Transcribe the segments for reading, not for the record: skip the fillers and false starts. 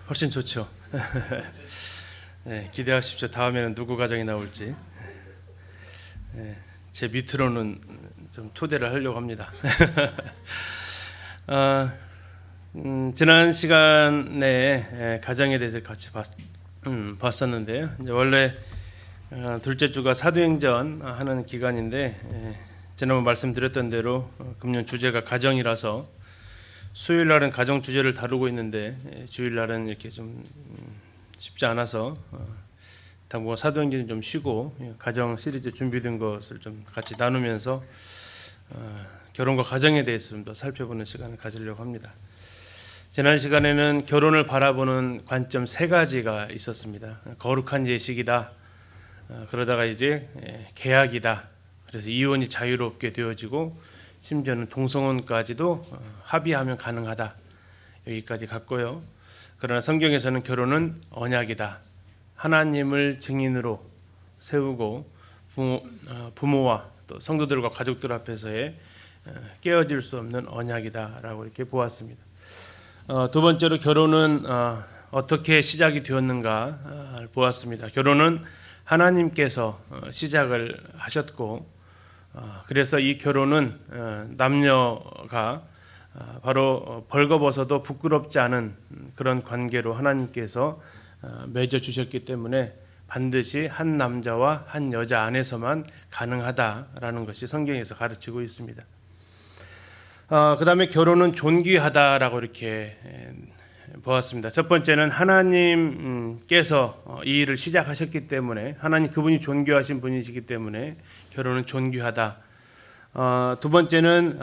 훨씬 좋죠. 기대하십시오. 다음에는 누구 가정이 나올지. 제 밑으로는 좀 초대를 하려고 합니다. 지난 시간에 가정에 대해서 같이 봤었는데요. 이제 원래 둘째 주가 사도행전 하는 기간인데 지난번 말씀드렸던 대로 금년 주제가 가정이라서 수요일 날은 가정 주제를 다루고 있는데 주일 날은 이렇게 좀 쉽지 않아서 당분간 사도행전은 좀 쉬고 가정 시리즈 준비된 것을 좀 같이 나누면서 결혼과 가정에 대해서 좀 더 살펴보는 시간을 가지려고 합니다. 지난 시간에는 결혼을 바라보는 관점 세 가지가 있었습니다. 거룩한 예식이다. 그러다가 이제 계약이다. 그래서 이혼이 자유롭게 되어지고 심지어는 동성혼까지도 합의하면 가능하다. 여기까지 갔고요. 그러나 성경에서는 결혼은 언약이다. 하나님을 증인으로 세우고 부모와 또 성도들과 가족들 앞에서의 깨어질 수 없는 언약이다라고 이렇게 보았습니다. 두 번째로 결혼은 어떻게 시작이 되었는가 보았습니다. 결혼은 하나님께서 시작을 하셨고 그래서 이 결혼은 남녀가 바로 벌거벗어도 부끄럽지 않은 그런 관계로 하나님께서 맺어 주셨기 때문에 반드시 한 남자와 한 여자 안에서만 가능하다라는 것이 성경에서 가르치고 있습니다. 그 다음에 결혼은 존귀하다라고 이렇게 보았습니다. 첫 번째는 하나님께서 이 일을 시작하셨기 때문에 하나님 그분이 존귀하신 분이시기 때문에 결혼은 존귀하다. 두 번째는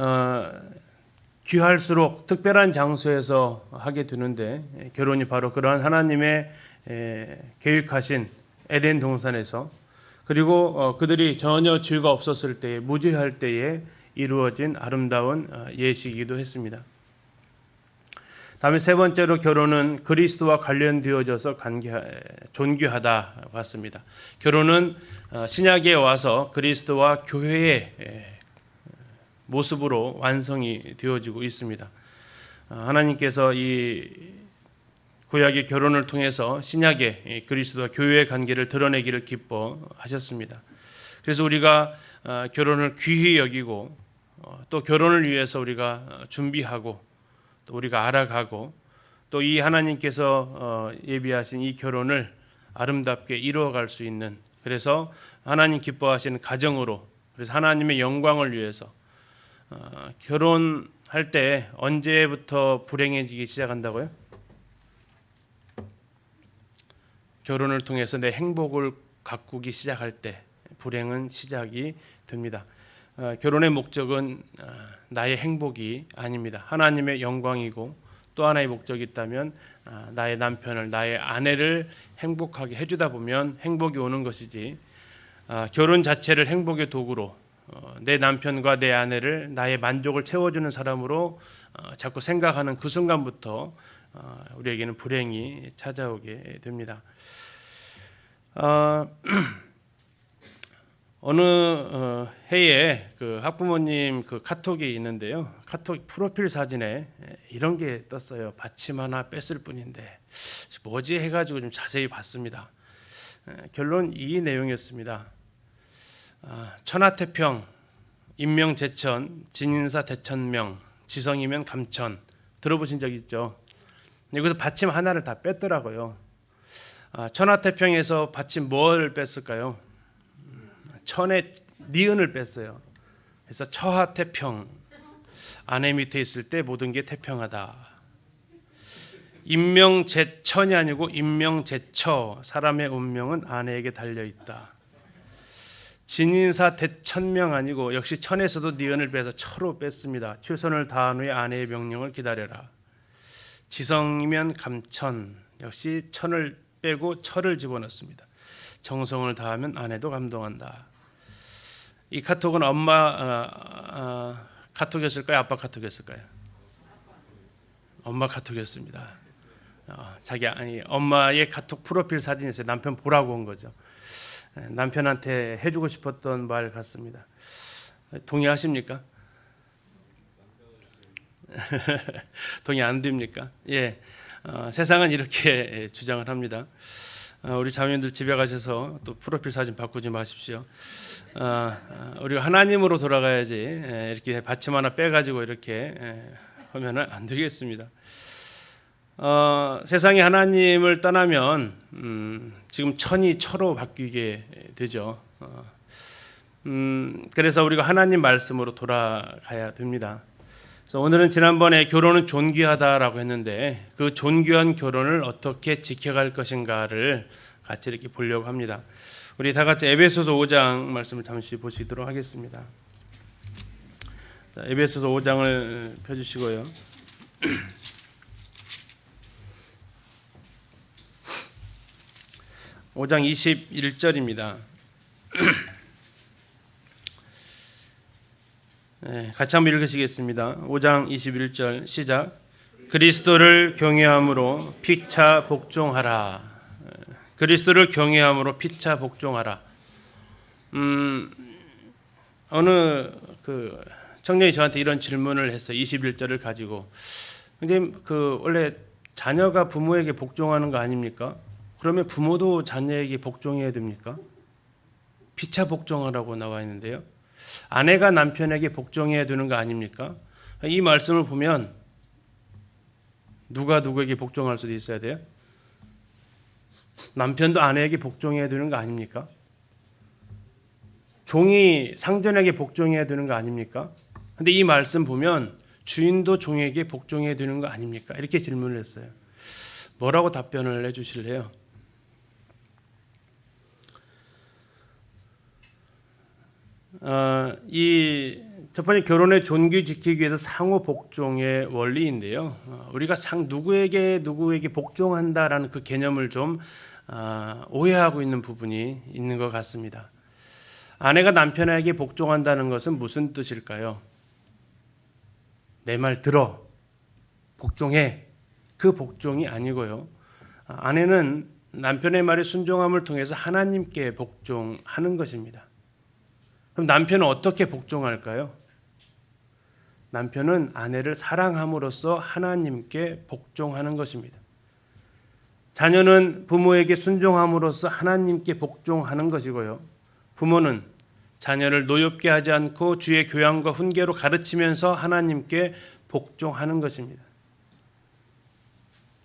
귀할수록 특별한 장소에서 하게 되는데 결혼이 바로 그러한 하나님의 계획하신 에덴 동산에서 그리고 그들이 전혀 죄가 없었을 때에 무죄할 때에 이루어진 아름다운 예식이기도 했습니다. 다음에 세 번째로 결혼은 그리스도와 관련되어져서 존귀하다 봤습니다. 결혼은 신약에 와서 그리스도와 교회의 모습으로 완성이 되어지고 있습니다. 하나님께서 이 구약의 결혼을 통해서 신약의 그리스도와 교회의 관계를 드러내기를 기뻐하셨습니다. 그래서 우리가 결혼을 귀히 여기고 또 결혼을 위해서 우리가 준비하고 또 우리가 알아가고 또 이 하나님께서 예비하신 이 결혼을 아름답게 이루어갈 수 있는 그래서 하나님 기뻐하시는 가정으로 그래서 하나님의 영광을 위해서 결혼할 때 언제부터 불행해지기 시작한다고요? 결혼을 통해서 내 행복을 가꾸기 시작할 때 불행은 시작이 됩니다. 결혼의 목적은 나의 행복이 아닙니다. 하나님의 영광이고 또 하나의 목적이 있다면 나의 남편을 나의 아내를 행복하게 해주다 보면 행복이 오는 것이지 결혼 자체를 행복의 도구로 내 남편과 내 아내를 나의 만족을 채워주는 사람으로 자꾸 생각하는 그 순간부터 우리에게는 불행이 찾아오게 됩니다. 어느 해에 그 학부모님 그 카톡이 있는데요. 카톡 프로필 사진에 이런 게 떴어요. 받침 하나 뺐을 뿐인데 뭐지 해가지고 좀 자세히 봤습니다. 결론 이 내용이었습니다. 천하태평, 인명재천, 진인사 대천명, 지성이면 감천 들어보신 적 있죠? 여기서 받침 하나를 다 뺐더라고요. 천하태평에서 받침 뭘 뺐을까요? 천의 니은을 뺐어요. 그래서 처하태평 아내 밑에 있을 때 모든 게 태평하다. 인명재천이 아니고 인명재처 사람의 운명은 아내에게 달려있다. 진인사 대천명 아니고 역시 천에서도 니은을 빼서 처로 뺐습니다. 최선을 다한 후에 아내의 명령을 기다려라. 지성이면 감천 역시 천을 빼고 처를 집어넣습니다. 정성을 다하면 아내도 감동한다. 이 카톡은 엄마 카톡이었을까요? 아빠 카톡이었을까요? 엄마 카톡이었습니다. 엄마의 카톡 프로필 사진이었어요. 남편 보라고 온 거죠. 남편한테 해주고 싶었던 말 같습니다. 동의하십니까? 동의 안 됩니까? 예. 세상은 이렇게 주장을 합니다. 우리 자매님들 집에 가셔서 또 프로필 사진 바꾸지 마십시오. 우리가 하나님으로 돌아가야지 이렇게 받침 하나 빼가지고 이렇게 하면은 안 되겠습니다. 세상이 하나님을 떠나면 지금 천이 처로 바뀌게 되죠. 그래서 우리가 하나님 말씀으로 돌아가야 됩니다. 그래서 오늘은 지난번에 결혼은 존귀하다라고 했는데 그 존귀한 결혼을 어떻게 지켜갈 것인가를 같이 이렇게 보려고 합니다. 우리 다 같이 에베소서 5장 말씀을 잠시 보시도록 하겠습니다. 자, 에베소서 5장을 펴주시고요. 5장 21절입니다. 네, 같이 한번 읽으시겠습니다. 5장 21절 시작. 그리스도를 경외함으로 피차 복종하라. 그리스도를 경외함으로 피차 복종하라. 어느 청년이 저한테 이런 질문을 했어요. 21절을 가지고. 근데 원래 자녀가 부모에게 복종하는 거 아닙니까? 그러면 부모도 자녀에게 복종해야 됩니까? 피차 복종하라고 나와 있는데요. 아내가 남편에게 복종해야 되는 거 아닙니까? 이 말씀을 보면 누가 누구에게 복종할 수도 있어야 돼요? 남편도 아내에게 복종해야 되는 거 아닙니까? 종이 상전에게 복종해야 되는 거 아닙니까? 근데 이 말씀 보면 주인도 종에게 복종해야 되는 거 아닙니까? 이렇게 질문을 했어요. 뭐라고 답변을 해주실래요? 이 첫 번째 결혼의 존귀 지키기 위해서 상호 복종의 원리인데요. 우리가 누구에게 복종한다라는 그 개념을 좀 오해하고 있는 부분이 있는 것 같습니다. 아내가 남편에게 복종한다는 것은 무슨 뜻일까요? 내 말 들어, 복종해. 그 복종이 아니고요. 아내는 남편의 말에 순종함을 통해서 하나님께 복종하는 것입니다. 그럼 남편은 어떻게 복종할까요? 남편은 아내를 사랑함으로써 하나님께 복종하는 것입니다. 자녀는 부모에게 순종함으로써 하나님께 복종하는 것이고요. 부모는 자녀를 노엽게 하지 않고 주의 교양과 훈계로 가르치면서 하나님께 복종하는 것입니다.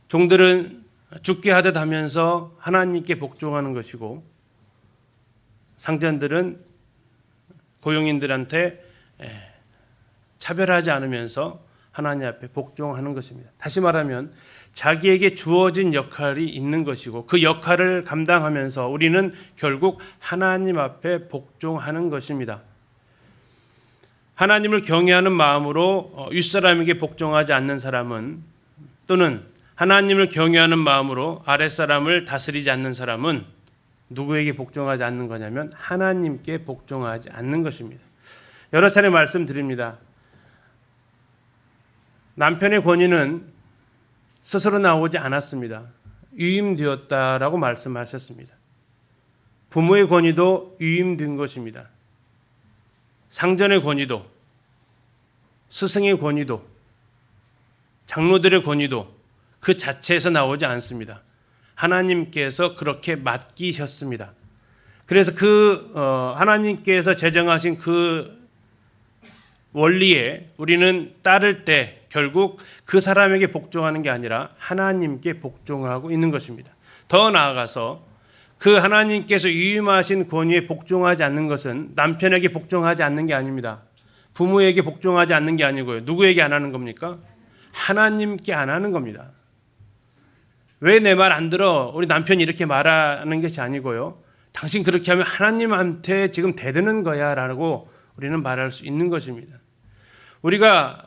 종들은 죽게 하듯 하면서 하나님께 복종하는 것이고 상전들은 고용인들한테 차별하지 않으면서 하나님 앞에 복종하는 것입니다. 다시 말하면 자기에게 주어진 역할이 있는 것이고 그 역할을 감당하면서 우리는 결국 하나님 앞에 복종하는 것입니다. 하나님을 경외하는 마음으로 윗사람에게 복종하지 않는 사람은 또는 하나님을 경외하는 마음으로 아랫사람을 다스리지 않는 사람은 누구에게 복종하지 않는 거냐면 하나님께 복종하지 않는 것입니다. 여러 차례 말씀드립니다. 남편의 권위는 스스로 나오지 않았습니다. 위임되었다라고 말씀하셨습니다. 부모의 권위도 위임된 것입니다. 상전의 권위도, 스승의 권위도, 장로들의 권위도 그 자체에서 나오지 않습니다. 하나님께서 그렇게 맡기셨습니다. 그래서 하나님께서 제정하신 그 원리에 우리는 따를 때 결국 그 사람에게 복종하는 게 아니라 하나님께 복종하고 있는 것입니다. 더 나아가서 그 하나님께서 위임하신 권위에 복종하지 않는 것은 남편에게 복종하지 않는 게 아닙니다. 부모에게 복종하지 않는 게 아니고요. 누구에게 안 하는 겁니까? 하나님께 안 하는 겁니다. 왜 내 말 안 들어? 우리 남편이 이렇게 말하는 것이 아니고요. 당신 그렇게 하면 하나님한테 지금 대드는 거야 라고 우리는 말할 수 있는 것입니다. 우리가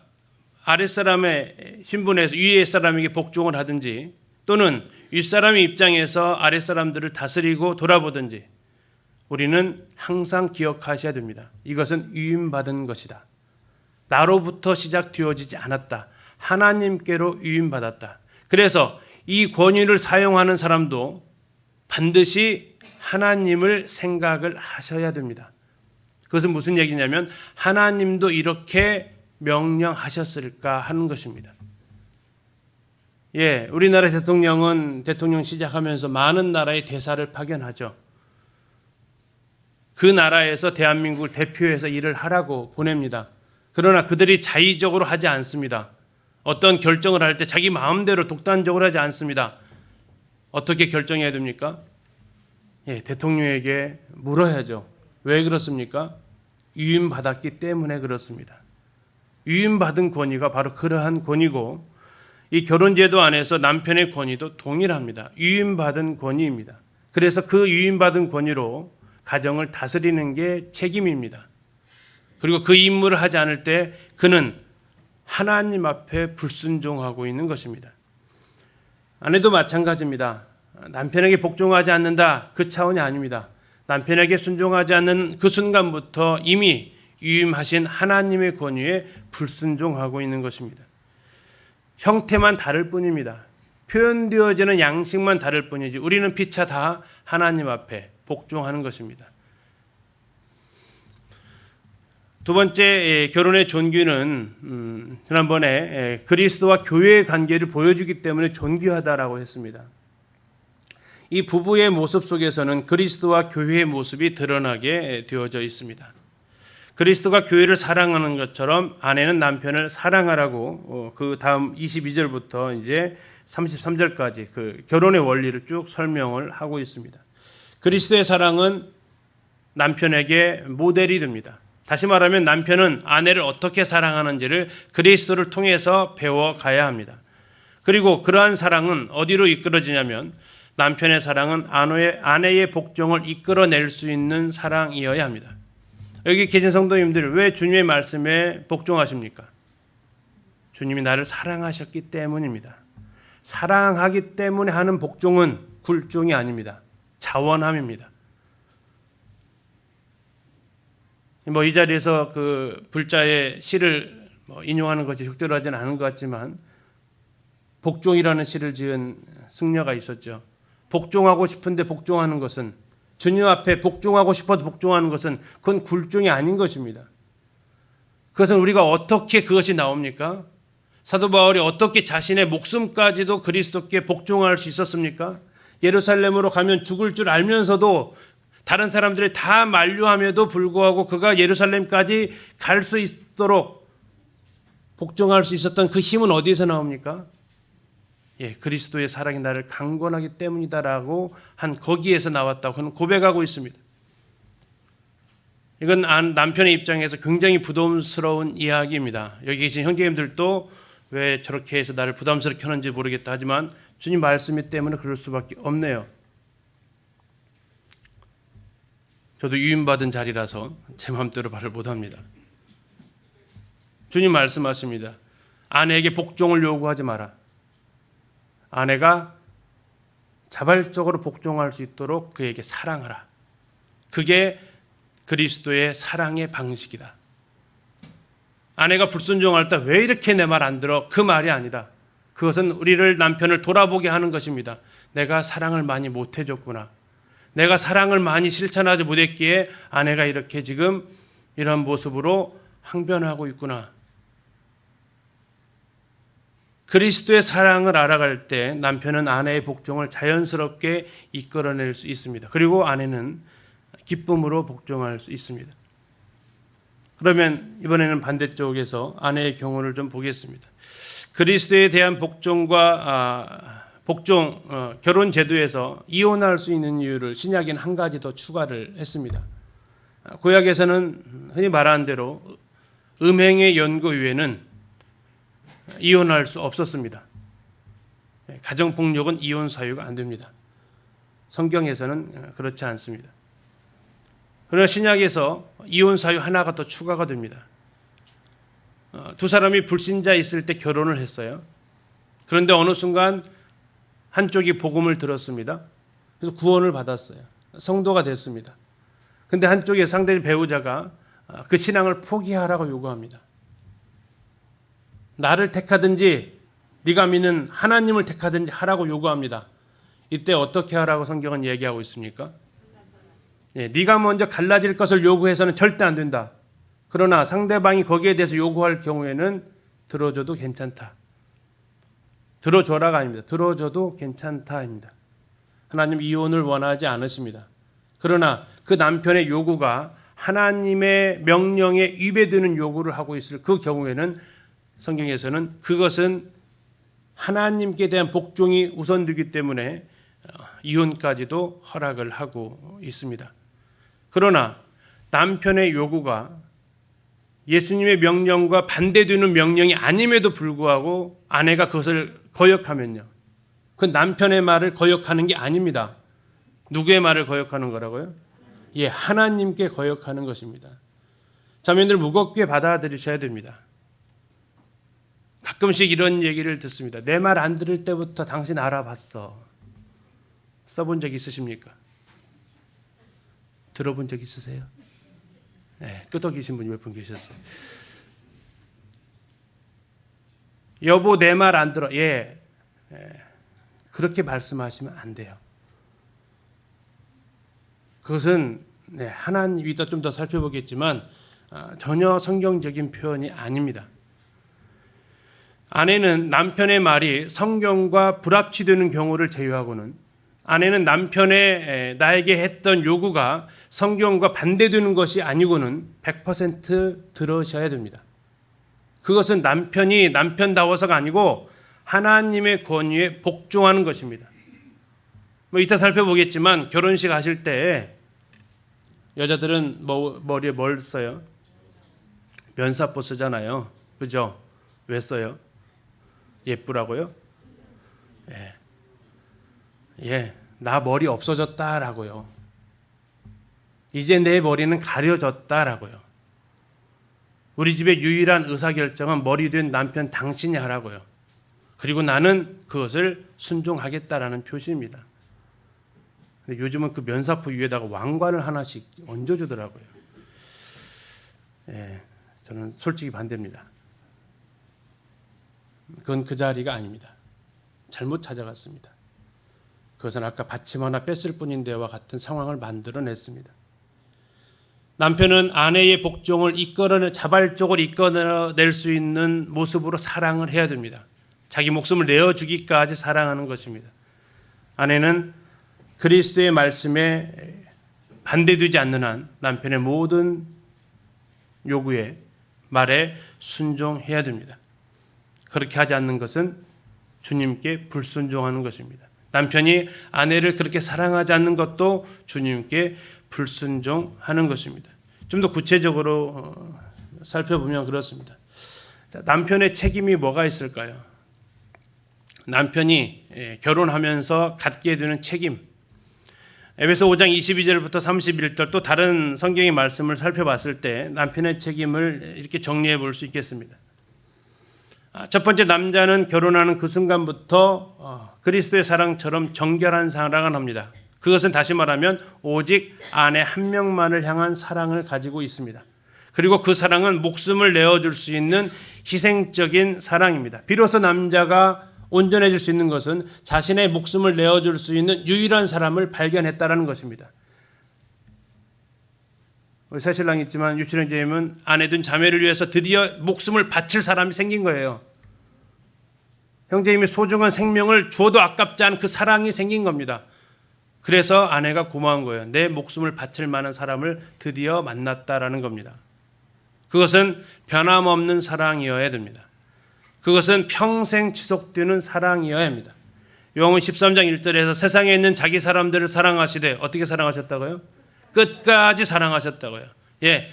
아랫사람의 신분에서 위의 사람에게 복종을 하든지 또는 윗사람의 입장에서 아랫사람들을 다스리고 돌아보든지 우리는 항상 기억하셔야 됩니다. 이것은 위임받은 것이다. 나로부터 시작되어지지 않았다. 하나님께로 위임받았다. 그래서 이 권위를 사용하는 사람도 반드시 하나님을 생각을 하셔야 됩니다. 그것은 무슨 얘기냐면 하나님도 이렇게 명령하셨을까 하는 것입니다. 우리나라 대통령은 대통령 시작하면서 많은 나라의 대사를 파견하죠. 그 나라에서 대한민국을 대표해서 일을 하라고 보냅니다. 그러나 그들이 자의적으로 하지 않습니다. 어떤 결정을 할 때 자기 마음대로 독단적으로 하지 않습니다. 어떻게 결정해야 됩니까? 대통령에게 물어야죠. 왜 그렇습니까? 위임받았기 때문에 그렇습니다. 위임받은 권위가 바로 그러한 권위고, 이 결혼제도 안에서 남편의 권위도 동일합니다. 위임받은 권위입니다. 그래서 그 위임받은 권위로 가정을 다스리는 게 책임입니다. 그리고 그 임무를 하지 않을 때 그는 하나님 앞에 불순종하고 있는 것입니다. 아내도 마찬가지입니다. 남편에게 복종하지 않는다, 그 차원이 아닙니다. 남편에게 순종하지 않는 그 순간부터 이미 위임하신 하나님의 권위에 불순종하고 있는 것입니다. 형태만 다를 뿐입니다. 표현되어지는 양식만 다를 뿐이지 우리는 피차 다 하나님 앞에 복종하는 것입니다. 두 번째, 결혼의 존귀는 지난번에 그리스도와 교회의 관계를 보여주기 때문에 존귀하다라고 했습니다. 이 부부의 모습 속에서는 그리스도와 교회의 모습이 드러나게 되어져 있습니다. 그리스도가 교회를 사랑하는 것처럼 아내는 남편을 사랑하라고 그 다음 22절부터 이제 33절까지 그 결혼의 원리를 쭉 설명을 하고 있습니다. 그리스도의 사랑은 남편에게 모델이 됩니다. 다시 말하면 남편은 아내를 어떻게 사랑하는지를 그리스도를 통해서 배워가야 합니다. 그리고 그러한 사랑은 어디로 이끌어지냐면 남편의 사랑은 아내의 복종을 이끌어낼 수 있는 사랑이어야 합니다. 여기 계신 성도님들, 왜 주님의 말씀에 복종하십니까? 주님이 나를 사랑하셨기 때문입니다. 사랑하기 때문에 하는 복종은 굴종이 아닙니다. 자원함입니다. 이 자리에서 그 불자의 시를 인용하는 것이 적절하지는 않은 것 같지만 복종이라는 시를 지은 승려가 있었죠. 복종하고 싶은데 복종하는 것은, 주님 앞에 복종하고 싶어도 복종하는 것은 그건 굴종이 아닌 것입니다. 그것은 우리가 어떻게 그것이 나옵니까? 사도 바울이 어떻게 자신의 목숨까지도 그리스도께 복종할 수 있었습니까? 예루살렘으로 가면 죽을 줄 알면서도 다른 사람들이 다 만류함에도 불구하고 그가 예루살렘까지 갈 수 있도록 복종할 수 있었던 그 힘은 어디에서 나옵니까? 그리스도의 사랑이 나를 강권하기 때문이다라고 한 거기에서 나왔다고 그는 고백하고 있습니다. 이건 남편의 입장에서 굉장히 부담스러운 이야기입니다. 여기 계신 형제님들도 왜 저렇게 해서 나를 부담스럽게 하는지 모르겠다 하지만 주님 말씀이 때문에 그럴 수밖에 없네요. 저도 유임받은 자리라서 제 마음대로 말을 못합니다. 주님 말씀하십니다. 아내에게 복종을 요구하지 마라. 아내가 자발적으로 복종할 수 있도록 그에게 사랑하라. 그게 그리스도의 사랑의 방식이다. 아내가 불순종할 때 왜 이렇게 내 말 안 들어? 그 말이 아니다. 그것은 우리를 남편을 돌아보게 하는 것입니다. 내가 사랑을 많이 못 해줬구나. 내가 사랑을 많이 실천하지 못했기에 아내가 이렇게 지금 이런 모습으로 항변하고 있구나. 그리스도의 사랑을 알아갈 때 남편은 아내의 복종을 자연스럽게 이끌어낼 수 있습니다. 그리고 아내는 기쁨으로 복종할 수 있습니다. 그러면 이번에는 반대쪽에서 아내의 경우를 좀 보겠습니다. 그리스도에 대한 복종과 결혼 제도에서 이혼할 수 있는 이유를 신약에는 한 가지 더 추가를 했습니다. 구약에서는 흔히 말하는 대로 음행의 연고 외에는 이혼할 수 없었습니다. 가정폭력은 이혼 사유가 안 됩니다. 성경에서는 그렇지 않습니다. 그러나 신약에서 이혼 사유 하나가 더 추가가 됩니다. 두 사람이 불신자 있을 때 결혼을 했어요. 그런데 어느 순간 한쪽이 복음을 들었습니다. 그래서 구원을 받았어요. 성도가 됐습니다. 그런데 한쪽의 상대 배우자가 그 신앙을 포기하라고 요구합니다. 나를 택하든지 네가 믿는 하나님을 택하든지 하라고 요구합니다. 이때 어떻게 하라고 성경은 얘기하고 있습니까? 네가 먼저 갈라질 것을 요구해서는 절대 안 된다. 그러나 상대방이 거기에 대해서 요구할 경우에는 들어줘도 괜찮다. 들어줘라가 아닙니다. 들어줘도 괜찮다입니다. 하나님 이혼을 원하지 않으십니다. 그러나 그 남편의 요구가 하나님의 명령에 위배되는 요구를 하고 있을 그 경우에는 성경에서는 그것은 하나님께 대한 복종이 우선되기 때문에 이혼까지도 허락을 하고 있습니다. 그러나 남편의 요구가 예수님의 명령과 반대되는 명령이 아님에도 불구하고 아내가 그것을 거역하면요, 그 남편의 말을 거역하는 게 아닙니다. 누구의 말을 거역하는 거라고요? 예, 하나님께 거역하는 것입니다. 자매님들 무겁게 받아들이셔야 됩니다. 가끔씩 이런 얘기를 듣습니다. 내 말 안 들을 때부터 당신 알아봤어. 써본 적 있으십니까? 들어본 적 있으세요? 네, 끄덕이신 분이 몇 분 계셨어요. 여보 내 말 안 들어. 예, 그렇게 말씀하시면 안 돼요. 그것은 하나님 이따 좀 더 살펴보겠지만 전혀 성경적인 표현이 아닙니다. 아내는 남편의 말이 성경과 불합치되는 경우를 제외하고는, 아내는 남편의 나에게 했던 요구가 성경과 반대되는 것이 아니고는 100% 들으셔야 됩니다. 그것은 남편이 남편다워서가 아니고 하나님의 권위에 복종하는 것입니다. 이따 살펴보겠지만 결혼식 하실 때 여자들은 머리에 뭘 써요? 면사포 쓰잖아요. 그죠? 왜 써요? 예쁘라고요? 예, 나 머리 없어졌다라고요. 이제 내 머리는 가려졌다라고요. 우리 집의 유일한 의사결정은 머리 된 남편 당신이 하라고요. 그리고 나는 그것을 순종하겠다라는 표시입니다. 근데 요즘은 그 면사포 위에다가 왕관을 하나씩 얹어주더라고요. 예, 저는 솔직히 반대입니다. 그건 그 자리가 아닙니다. 잘못 찾아갔습니다. 그것은 아까 받침 하나 뺐을 뿐인데와 같은 상황을 만들어냈습니다. 남편은 아내의 복종을 자발적으로 이끌어낼 수 있는 모습으로 사랑을 해야 됩니다. 자기 목숨을 내어주기까지 사랑하는 것입니다. 아내는 그리스도의 말씀에 반대되지 않는 한 남편의 모든 요구에 말에 순종해야 됩니다. 그렇게 하지 않는 것은 주님께 불순종하는 것입니다. 남편이 아내를 그렇게 사랑하지 않는 것도 주님께 불순종하는 것입니다. 좀 더 구체적으로 살펴보면 그렇습니다. 자, 남편의 책임이 뭐가 있을까요? 남편이 결혼하면서 갖게 되는 책임. 에베소 5장 22절부터 31절 또 다른 성경의 말씀을 살펴봤을 때 남편의 책임을 이렇게 정리해 볼 수 있겠습니다. 첫 번째, 남자는 결혼하는 그 순간부터 그리스도의 사랑처럼 정결한 사랑을 합니다. 그것은 다시 말하면 오직 아내 한 명만을 향한 사랑을 가지고 있습니다. 그리고 그 사랑은 목숨을 내어줄 수 있는 희생적인 사랑입니다. 비로소 남자가 온전해질 수 있는 것은 자신의 목숨을 내어줄 수 있는 유일한 사람을 발견했다라는 것입니다. 우리 새신랑 있지만 유치령제님은 아내든 자매를 위해서 드디어 목숨을 바칠 사람이 생긴 거예요. 형제님이 소중한 생명을 주어도 아깝지 않은 그 사랑이 생긴 겁니다. 그래서 아내가 고마운 거예요. 내 목숨을 바칠 만한 사람을 드디어 만났다라는 겁니다. 그것은 변함없는 사랑이어야 됩니다. 그것은 평생 지속되는 사랑이어야 합니다. 요한복음 13장 1절에서 세상에 있는 자기 사람들을 사랑하시되 어떻게 사랑하셨다고요? 끝까지 사랑하셨다고요. 예,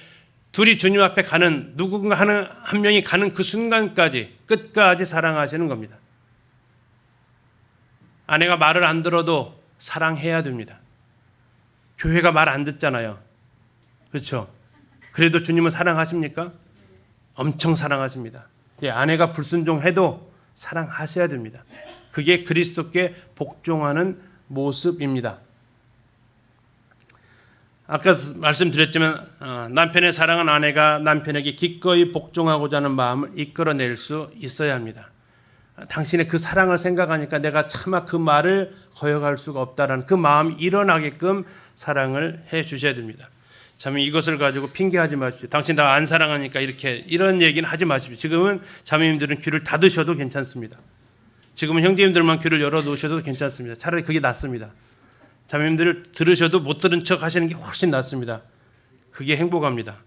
둘이 주님 앞에 가는 누군가 한 명이 가는 그 순간까지 끝까지 사랑하시는 겁니다. 아내가 말을 안 들어도 사랑해야 됩니다. 교회가 말 안 듣잖아요. 그렇죠? 그래도 주님은 사랑하십니까? 엄청 사랑하십니다. 예, 아내가 불순종해도 사랑하셔야 됩니다. 그게 그리스도께 복종하는 모습입니다. 아까 말씀드렸지만 남편의 사랑은 아내가 남편에게 기꺼이 복종하고자 하는 마음을 이끌어낼 수 있어야 합니다. 당신의 그 사랑을 생각하니까 내가 차마 그 말을 거역할 수가 없다라는 그 마음이 일어나게끔 사랑을 해 주셔야 됩니다. 참 이것을 가지고 핑계하지 마십시오. 당신 나 안 사랑하니까 이런 얘기는 하지 마십시오. 지금은 자매님들은 귀를 닫으셔도 괜찮습니다. 지금은 형제님들만 귀를 열어놓으셔도 괜찮습니다. 차라리 그게 낫습니다. 자매님들 들으셔도 못 들은 척 하시는 게 훨씬 낫습니다. 그게 행복합니다.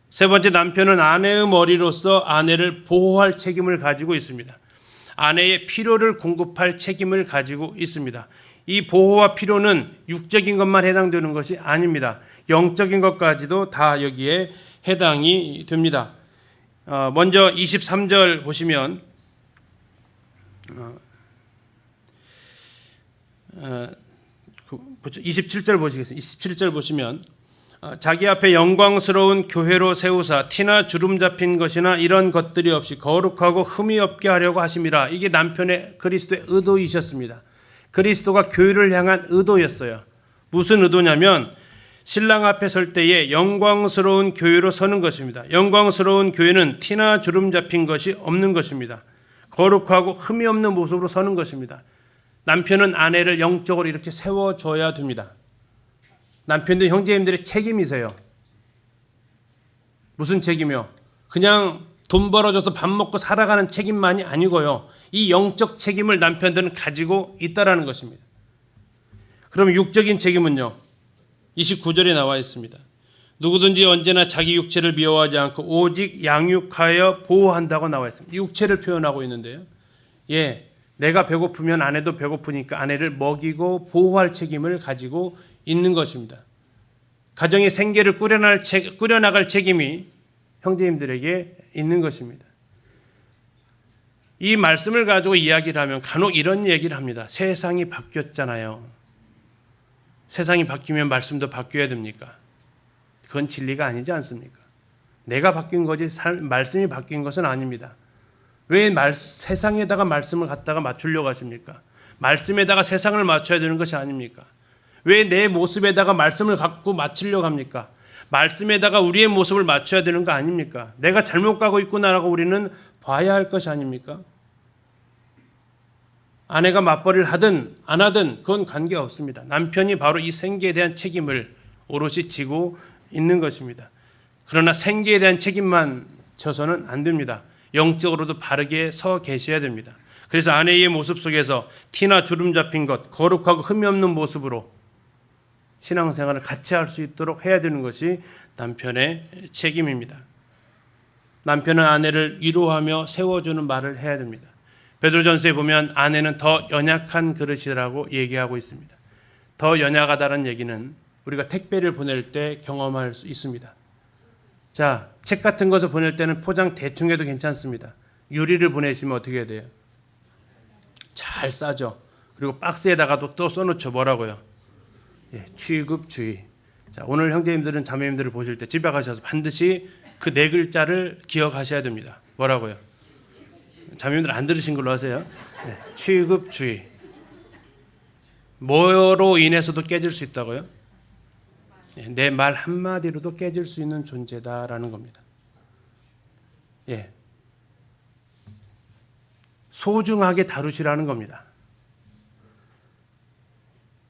세 번째, 남편은 아내의 머리로서 아내를 보호할 책임을 가지고 있습니다. 아내의 필요를 공급할 책임을 가지고 있습니다. 이 보호와 필요는 육적인 것만 해당되는 것이 아닙니다. 영적인 것까지도 다 여기에 해당이 됩니다. 먼저 23절 보시면 27절 보시겠습니다. 27절 보시면 자기 앞에 영광스러운 교회로 세우사 티나 주름 잡힌 것이나 이런 것들이 없이 거룩하고 흠이 없게 하려고 하심이라. 이게 남편의 그리스도의 의도이셨습니다. 그리스도가 교회를 향한 의도였어요. 무슨 의도냐면 신랑 앞에 설 때에 영광스러운 교회로 서는 것입니다. 영광스러운 교회는 티나 주름 잡힌 것이 없는 것입니다. 거룩하고 흠이 없는 모습으로 서는 것입니다. 남편은 아내를 영적으로 이렇게 세워줘야 됩니다. 남편도 형제님들의 책임이세요. 무슨 책임이요? 그냥 돈 벌어줘서 밥 먹고 살아가는 책임만이 아니고요. 이 영적 책임을 남편들은 가지고 있다라는 것입니다. 그럼 육적인 책임은요? 29절에 나와 있습니다. 누구든지 언제나 자기 육체를 미워하지 않고 오직 양육하여 보호한다고 나와 있습니다. 육체를 표현하고 있는데요. 내가 배고프면 아내도 배고프니까 아내를 먹이고 보호할 책임을 가지고 있는 것입니다. 가정의 생계를 꾸려나갈 책임이 형제님들에게 있는 것입니다. 이 말씀을 가지고 이야기를 하면 간혹 이런 얘기를 합니다. 세상이 바뀌었잖아요. 세상이 바뀌면 말씀도 바뀌어야 됩니까? 그건 진리가 아니지 않습니까? 내가 바뀐 거지 말씀이 바뀐 것은 아닙니다. 왜 세상에다가 말씀을 갖다가 맞추려고 하십니까? 말씀에다가 세상을 맞춰야 되는 것이 아닙니까? 왜 내 모습에다가 말씀을 갖고 맞추려고 합니까? 말씀에다가 우리의 모습을 맞춰야 되는 거 아닙니까? 내가 잘못 가고 있구나라고 우리는 봐야 할 것이 아닙니까? 아내가 맞벌이를 하든 안 하든 그건 관계없습니다. 남편이 바로 이 생계에 대한 책임을 오롯이 지고 있는 것입니다. 그러나 생계에 대한 책임만 져서는 안 됩니다. 영적으로도 바르게 서 계셔야 됩니다. 그래서 아내의 모습 속에서 티나 주름 잡힌 것, 거룩하고 흠이 없는 모습으로 신앙생활을 같이 할 수 있도록 해야 되는 것이 남편의 책임입니다. 남편은 아내를 위로하며 세워주는 말을 해야 됩니다. 베드로전서에 보면 아내는 더 연약한 그릇이라고 얘기하고 있습니다. 더 연약하다는 얘기는 우리가 택배를 보낼 때 경험할 수 있습니다. 자, 책 같은 것을 보낼 때는 포장 대충 해도 괜찮습니다. 유리를 보내시면 어떻게 해야 돼요? 잘 싸죠. 그리고 박스에다가도 또 써놓죠. 뭐라고요? 취급주의. 자, 오늘 형제님들은 자매님들을 보실 때 집에 가셔서 반드시 그 네 글자를 기억하셔야 됩니다. 뭐라고요? 자매님들 안 들으신 걸로 하세요. 취급주의. 뭐로 인해서도 깨질 수 있다고요? 내 말 한마디로도 깨질 수 있는 존재다라는 겁니다. 소중하게 다루시라는 겁니다.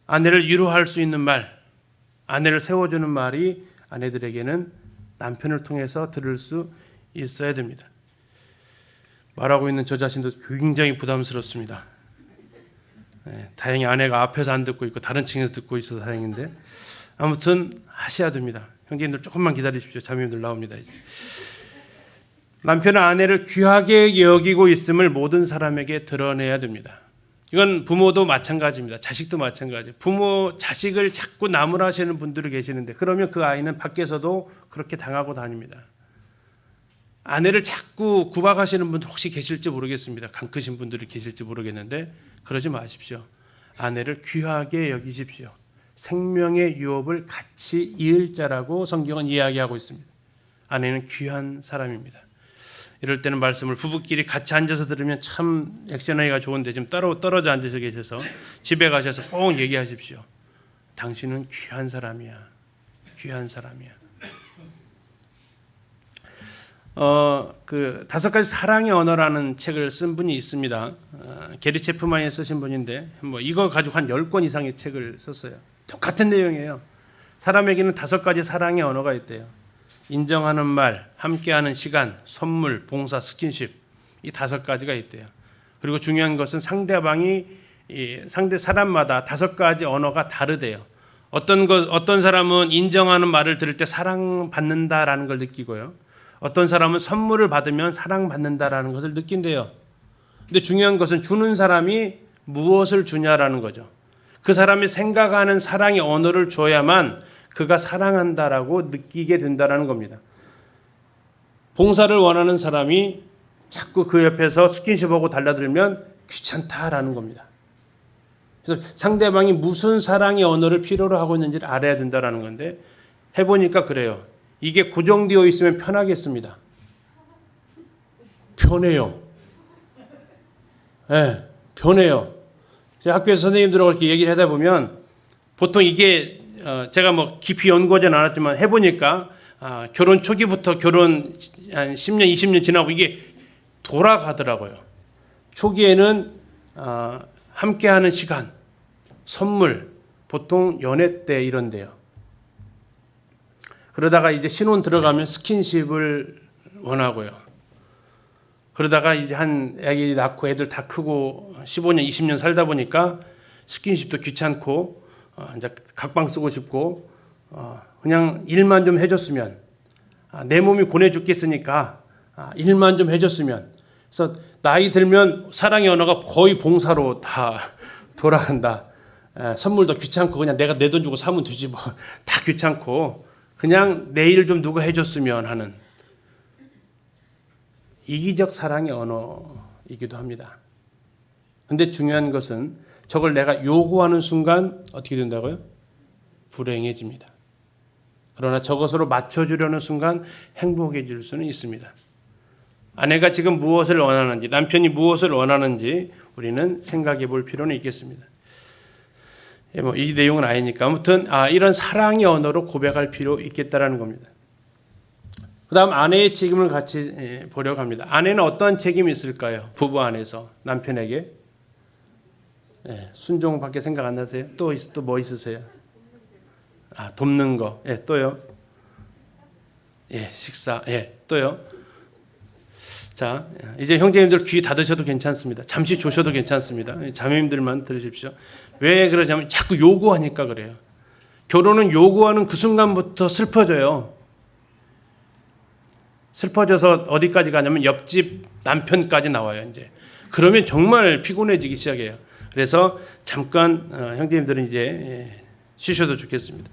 아내를 위로할 수 있는 말, 아내를 세워주는 말이 아내들에게는 남편을 통해서 들을 수 있어야 됩니다. 말하고 있는 저 자신도 굉장히 부담스럽습니다. 다행히 아내가 앞에서 안 듣고 있고 다른 층에서 듣고 있어서 다행인데 아무튼 하셔야 됩니다. 형제님들 조금만 기다리십시오. 자매님들 나옵니다. 이제. 남편은 아내를 귀하게 여기고 있음을 모든 사람에게 드러내야 됩니다. 이건 부모도 마찬가지입니다. 자식도 마찬가지예요. 부모, 자식을 자꾸 나무라시는 분들이 계시는데 그러면 그 아이는 밖에서도 그렇게 당하고 다닙니다. 아내를 자꾸 구박하시는 분들 혹시 계실지 모르겠습니다. 강 크신 분들이 계실지 모르겠는데 그러지 마십시오. 아내를 귀하게 여기십시오. 생명의 유업을 같이 이을 자라고 성경은 이야기하고 있습니다. 아내는 귀한 사람입니다. 이럴 때는 말씀을 부부끼리 같이 앉아서 들으면 참 액션하기가 좋은데 지금 떨어져 앉아서 계셔서 집에 가셔서 꼭 얘기하십시오. 당신은 귀한 사람이야. 귀한 사람이야. 그 5가지 사랑의 언어라는 책을 쓴 분이 있습니다. 게리 체프만이 쓰신 분인데 뭐 이거 가지고 한 10권 이상의 책을 썼어요. 똑같은 내용이에요. 사람에게는 5가지 사랑의 언어가 있대요. 인정하는 말, 함께하는 시간, 선물, 봉사, 스킨십 이 5가지가 있대요. 그리고 중요한 것은 상대방이 상대 사람마다 5가지 언어가 다르대요. 어떤 사람은 인정하는 말을 들을 때 사랑받는다라는 걸 느끼고요. 어떤 사람은 선물을 받으면 사랑받는다라는 것을 느낀대요. 근데 중요한 것은 주는 사람이 무엇을 주냐라는 거죠. 그 사람이 생각하는 사랑의 언어를 줘야만 그가 사랑한다라고 느끼게 된다라는 겁니다. 봉사를 원하는 사람이 자꾸 그 옆에서 스킨십하고 달라들면 귀찮다라는 겁니다. 그래서 상대방이 무슨 사랑의 언어를 필요로 하고 있는지를 알아야 된다라는 건데 해보니까 그래요. 이게 고정되어 있으면 편하겠습니다. 편해요. 네, 편해요. 제가 학교에서 선생님들하고 이렇게 얘기를 하다 보면 보통 이게 제가 뭐 깊이 연구하지는 않았지만 해보니까 결혼 초기부터 결혼 한 10년, 20년 지나고 이게 돌아가더라고요. 초기에는 함께하는 시간, 선물, 보통 연애 때 이런데요. 그러다가 이제 신혼 들어가면 스킨십을 원하고요. 그러다가 이제 한 애기 낳고 애들 다 크고 15년, 20년 살다 보니까 스킨십도 귀찮고 이제 각방 쓰고 싶고 그냥 일만 좀 해줬으면 내 몸이 고뇌 죽겠으니까 일만 좀 해줬으면. 그래서 나이 들면 사랑의 언어가 거의 봉사로 다 돌아간다. 선물도 귀찮고 그냥 내가 내 돈 주고 사면 되지 뭐. 다 귀찮고 그냥 내 일 좀 누가 해줬으면 하는 이기적 사랑의 언어이기도 합니다. 그런데 중요한 것은 저걸 내가 요구하는 순간 어떻게 된다고요? 불행해집니다. 그러나 저것으로 맞춰주려는 순간 행복해질 수는 있습니다. 아내가 지금 무엇을 원하는지, 남편이 무엇을 원하는지 우리는 생각해 볼 필요는 있겠습니다. 이 내용은 아니니까 아무튼 이런 사랑의 언어로 고백할 필요 있겠다라는 겁니다. 그 다음 아내의 책임을 같이 보려고 합니다. 아내는 어떠한 책임이 있을까요? 부부 안에서 남편에게 순종밖에 생각 안 나세요? 또 뭐 있으세요? 돕는 거. 또요. 식사. 또요. 자, 이제 형제님들 귀 닫으셔도 괜찮습니다. 잠시 조셔도 괜찮습니다. 자매님들만 들으십시오. 왜 그러냐면 자꾸 요구하니까 그래요. 결혼은 요구하는 그 순간부터 슬퍼져요. 슬퍼져서 어디까지 가냐면 옆집 남편까지 나와요. 이제 그러면 정말 피곤해지기 시작해요. 그래서 잠깐 형제님들은 이제 쉬셔도 좋겠습니다.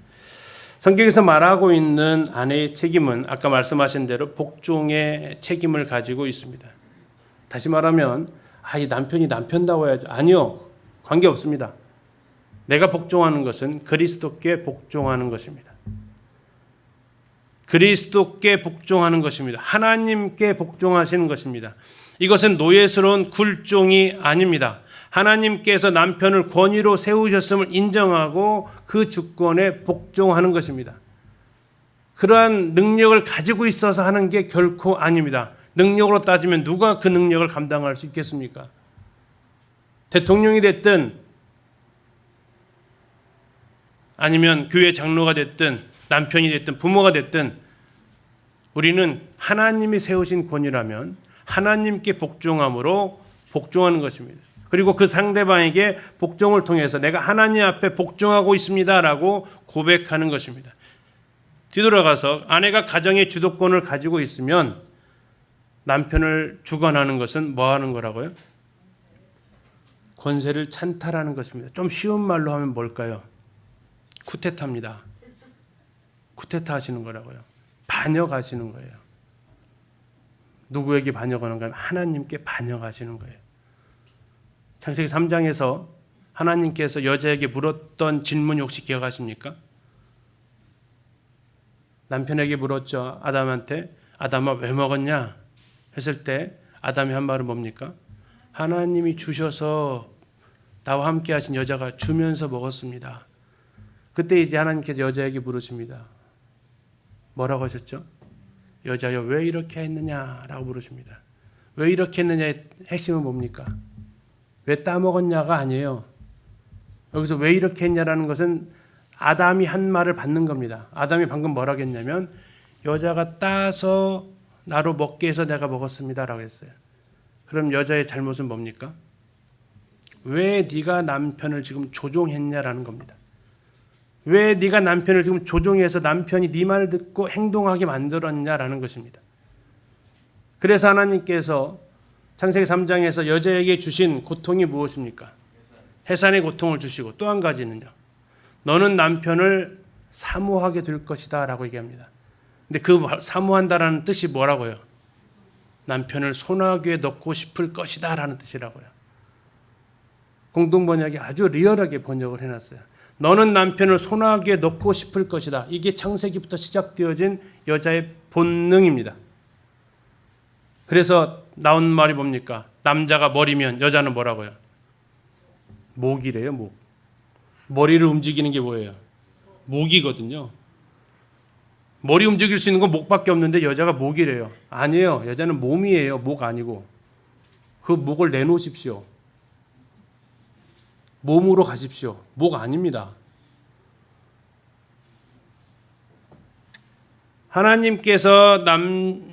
성경에서 말하고 있는 아내의 책임은 아까 말씀하신 대로 복종의 책임을 가지고 있습니다. 다시 말하면 이 남편이 남편다워야죠. 아니요. 관계없습니다. 내가 복종하는 것은 그리스도께 복종하는 것입니다. 그리스도께 복종하는 것입니다. 하나님께 복종하시는 것입니다. 이것은 노예스러운 굴종이 아닙니다. 하나님께서 남편을 권위로 세우셨음을 인정하고 그 주권에 복종하는 것입니다. 그러한 능력을 가지고 있어서 하는 게 결코 아닙니다. 능력으로 따지면 누가 그 능력을 감당할 수 있겠습니까? 대통령이 됐든 아니면 교회 장로가 됐든 남편이 됐든 부모가 됐든 우리는 하나님이 세우신 권위라면 하나님께 복종함으로 복종하는 것입니다. 그리고 그 상대방에게 복종을 통해서 내가 하나님 앞에 복종하고 있습니다라고 고백하는 것입니다. 뒤돌아가서 아내가 가정의 주도권을 가지고 있으면 남편을 주관하는 것은 뭐 하는 거라고요? 권세를 찬탈하는 것입니다. 좀 쉬운 말로 하면 뭘까요? 쿠데타입니다. 쿠데타 하시는 거라고요. 반역하시는 거예요. 누구에게 반역하는 거예요? 하나님께 반역하시는 거예요. 창세기 3장에서 하나님께서 여자에게 물었던 질문 혹시 기억하십니까? 남편에게 물었죠. 아담한테 아담아 왜 먹었냐? 했을 때 아담이 한 말은 뭡니까? 하나님이 주셔서 나와 함께 하신 여자가 주면서 먹었습니다. 그때 이제 하나님께서 여자에게 물으십니다. 뭐라고 하셨죠? 여자여 왜 이렇게 했느냐라고 물으십니다. 왜 이렇게 했느냐의 핵심은 뭡니까? 왜 따먹었냐가 아니에요. 여기서 왜 이렇게 했냐라는 것은 아담이 한 말을 받는 겁니다. 아담이 방금 뭐라고 했냐면 여자가 따서 나로 먹게 해서 내가 먹었습니다라고 했어요. 그럼 여자의 잘못은 뭡니까? 왜 네가 남편을 지금 조종했냐라는 겁니다. 왜 네가 남편을 지금 조종해서 남편이 네 말을 듣고 행동하게 만들었냐라는 것입니다. 그래서 하나님께서 창세기 3장에서 여자에게 주신 고통이 무엇입니까? 해산의 고통을 주시고 또 한 가지는요. 너는 남편을 사모하게 될 것이다 라고 얘기합니다. 근데 그 사모한다라는 뜻이 뭐라고요? 남편을 손아귀에 넣고 싶을 것이다 라는 뜻이라고요. 공동번역이 아주 리얼하게 번역을 해놨어요. 너는 남편을 손아귀에 넣고 싶을 것이다. 이게 창세기부터 시작되어진 여자의 본능입니다. 그래서 나온 말이 뭡니까? 남자가 머리면 여자는 뭐라고요? 목이래요, 목. 머리를 움직이는 게 뭐예요? 목이거든요. 머리 움직일 수 있는 건 목밖에 없는데 여자가 목이래요. 아니에요. 여자는 몸이에요. 목 아니고. 그 목을 내놓으십시오. 몸으로 가십시오. 목 아닙니다. 하나님께서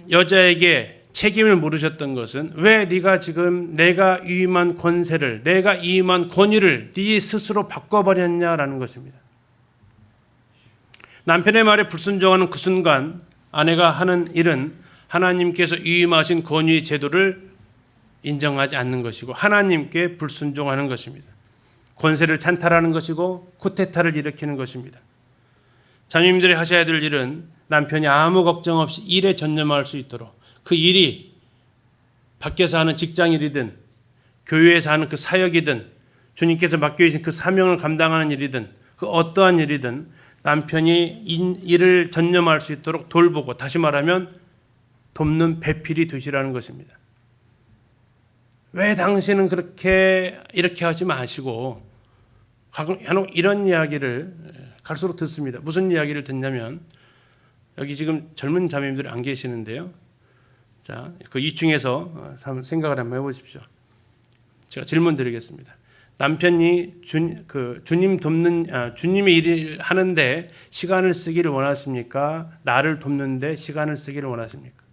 여자에게 책임을 물으셨던 것은 왜 네가 지금 내가 위임한 권세를, 내가 위임한 권위를 네 스스로 바꿔버렸냐라는 것입니다. 남편의 말에 불순종하는 그 순간 아내가 하는 일은 하나님께서 위임하신 권위 제도를 인정하지 않는 것이고 하나님께 불순종하는 것입니다. 권세를 찬탈하는 것이고 쿠데타를 일으키는 것입니다. 자녀님들이 하셔야 될 일은 남편이 아무 걱정 없이 일에 전념할 수 있도록 그 일이 밖에서 하는 직장일이든 교회에서 하는 그 사역이든 주님께서 맡겨주신 그 사명을 감당하는 일이든 그 어떠한 일이든 남편이 일을 전념할 수 있도록 돌보고 다시 말하면 돕는 배필이 되시라는 것입니다. 왜 당신은 이렇게 하지 마시고 이런 이야기를 갈수록 듣습니다. 무슨 이야기를 듣냐면 여기 지금 젊은 자매님들이 안 계시는데요. 자, 그 이 중에서 생각을 한번 해보십시오. 제가 질문 드리겠습니다. 남편이 주님 돕는 주님의 일을 하는데 시간을 쓰기를 원하십니까? 나를 돕는데 시간을 쓰기를 원하십니까?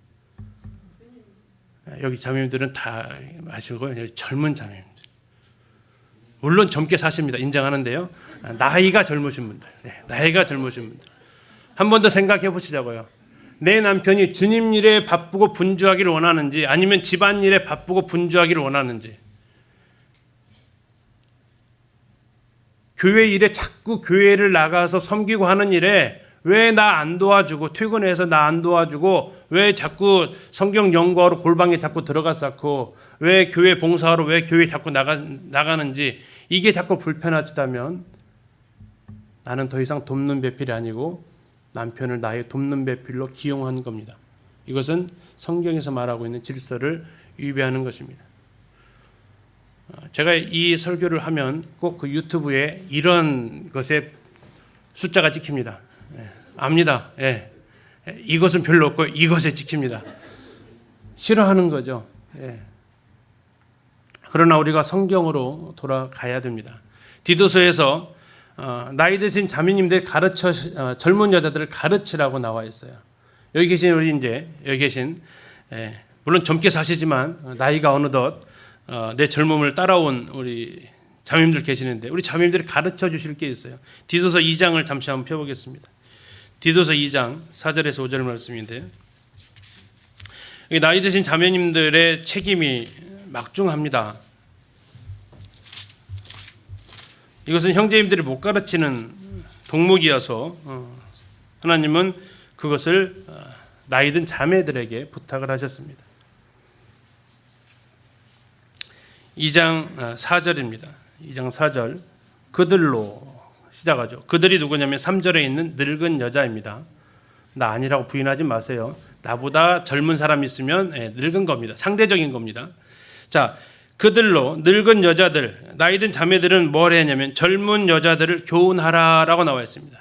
여기 자매님들은 다 아시고 젊은 자매님들. 물론 젊게 사십니다. 인정하는데요. 나이가 젊으신 분들. 나이가 젊으신 분들. 한 번 더 생각해 보시자고요. 내 남편이 주님 일에 바쁘고 분주하기를 원하는지 아니면 집안 일에 바쁘고 분주하기를 원하는지 교회 일에 자꾸 교회를 나가서 섬기고 하는 일에 왜 나 안 도와주고 퇴근해서 나 안 도와주고 왜 자꾸 성경 연구하러 골방에 자꾸 들어갔었고 왜 교회 봉사하러 왜 교회 자꾸 나가는지 이게 자꾸 불편하다면 나는 더 이상 돕는 배필이 아니고 남편을 나의 돕는 배필로 기용한 겁니다. 이것은 성경에서 말하고 있는 질서를 위배하는 것입니다. 제가 이 설교를 하면 꼭 그 유튜브에 이런 것에 숫자가 찍힙니다. 압니다. 이것은 별로 없고 이것에 찍힙니다. 싫어하는 거죠. 그러나 우리가 성경으로 돌아가야 됩니다. 디도서에서 나이 드신 자매님들 젊은 여자들을 가르치라고 나와 있어요. 여기 계신 여기 계신 물론 젊게 사시지만 나이가 어느덧 내 젊음을 따라온 우리 자매님들 계시는데 우리 자매님들이 가르쳐 주실 게 있어요. 디도서 2장을 잠시 한번 펴보겠습니다. 디도서 2장 4절에서 5절 말씀인데요. 나이 드신 자매님들의 책임이 막중합니다. 이것은 형제님들이 못 가르치는 동목이어서 하나님은 그것을 나이 든 자매들에게 부탁을 하셨습니다. 2장 4절입니다. 2장 4절 그들로 시작하죠. 그들이 누구냐면 3절에 있는 늙은 여자입니다. 나 아니라고 부인하지 마세요. 나보다 젊은 사람이 있으면 늙은 겁니다. 상대적인 겁니다. 자, 그들로 늙은 여자들, 나이든 자매들은 뭘 했냐면 젊은 여자들을 교훈하라라고 나와 있습니다.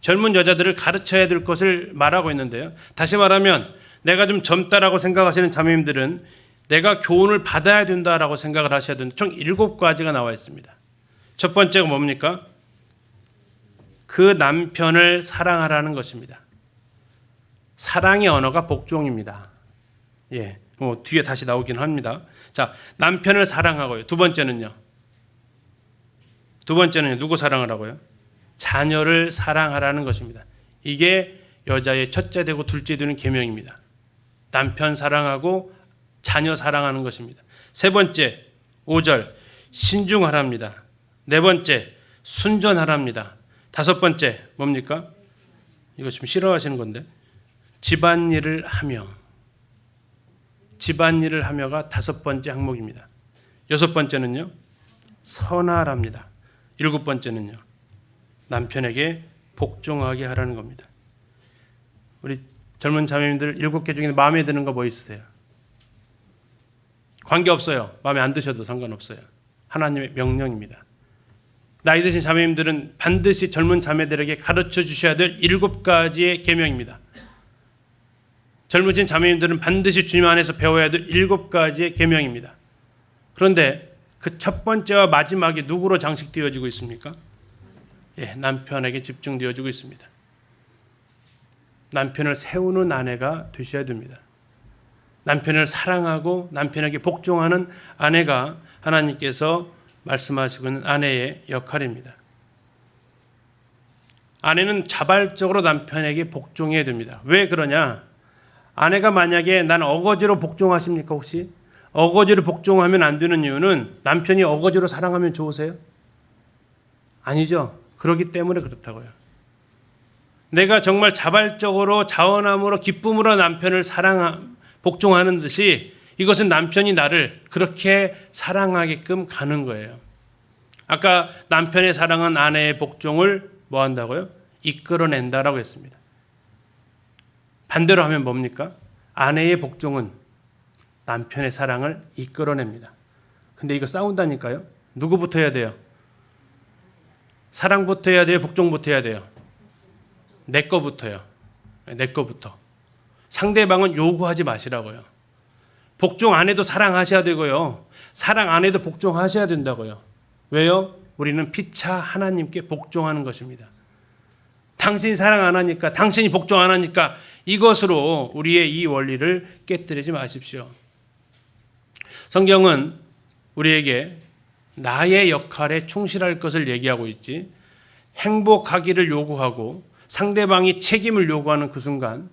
젊은 여자들을 가르쳐야 될 것을 말하고 있는데요. 다시 말하면 내가 좀 젊다라고 생각하시는 자매님들은 내가 교훈을 받아야 된다라고 생각을 하셔야 되는데 총 7가지가 나와 있습니다. 첫 번째가 뭡니까? 그 남편을 사랑하라는 것입니다. 사랑의 언어가 복종입니다. 뒤에 다시 나오긴 합니다. 자, 남편을 사랑하고요. 두 번째는요. 누구 사랑하라고요? 자녀를 사랑하라는 것입니다. 이게 여자의 첫째 되고 둘째 되는 계명입니다. 남편 사랑하고 자녀 사랑하는 것입니다. 세 번째, 5절 신중하랍니다. 네 번째, 순전하랍니다. 다섯 번째 뭡니까? 이거 좀 싫어하시는 건데 집안일을 하며가 다섯 번째 항목입니다. 여섯 번째는요, 선하랍니다. 일곱 번째는요, 남편에게 복종하게 하라는 겁니다. 우리 젊은 자매님들 7개 중에 마음에 드는 거 뭐 있으세요? 관계없어요. 마음에 안 드셔도 상관없어요. 하나님의 명령입니다. 나이 드신 자매님들은 반드시 젊은 자매들에게 가르쳐 주셔야 될 7가지의 계명입니다. 젊으신 자매님들은 반드시 주님 안에서 배워야 될 7가지의 계명입니다. 그런데 그 첫 번째와 마지막이 누구로 장식되어지고 있습니까? 남편에게 집중되어지고 있습니다. 남편을 세우는 아내가 되셔야 됩니다. 남편을 사랑하고 남편에게 복종하는 아내가 하나님께서 말씀하시고 있는 아내의 역할입니다. 아내는 자발적으로 남편에게 복종해야 됩니다. 왜 그러냐? 아내가 만약에 난 어거지로 복종하십니까 혹시? 어거지로 복종하면 안 되는 이유는 남편이 어거지로 사랑하면 좋으세요? 아니죠. 그렇기 때문에 그렇다고요. 내가 정말 자발적으로 자원함으로 기쁨으로 남편을 복종하는 듯이 이것은 남편이 나를 그렇게 사랑하게끔 가는 거예요. 아까 남편의 사랑은 아내의 복종을 뭐 한다고요? 이끌어낸다라고 했습니다. 반대로 하면 뭡니까? 아내의 복종은 남편의 사랑을 이끌어냅니다. 근데 이거 싸운다니까요. 누구부터 해야 돼요? 사랑부터 해야 돼요? 복종부터 해야 돼요? 내 거부터요. 내 거부터. 상대방은 요구하지 마시라고요. 복종 안 해도 사랑하셔야 되고요. 사랑 안 해도 복종하셔야 된다고요. 왜요? 우리는 피차 하나님께 복종하는 것입니다. 당신이 사랑 안 하니까, 당신이 복종 안 하니까 이것으로 우리의 이 원리를 깨뜨리지 마십시오. 성경은 우리에게 나의 역할에 충실할 것을 얘기하고 있지, 행복하기를 요구하고 상대방이 책임을 요구하는 그 순간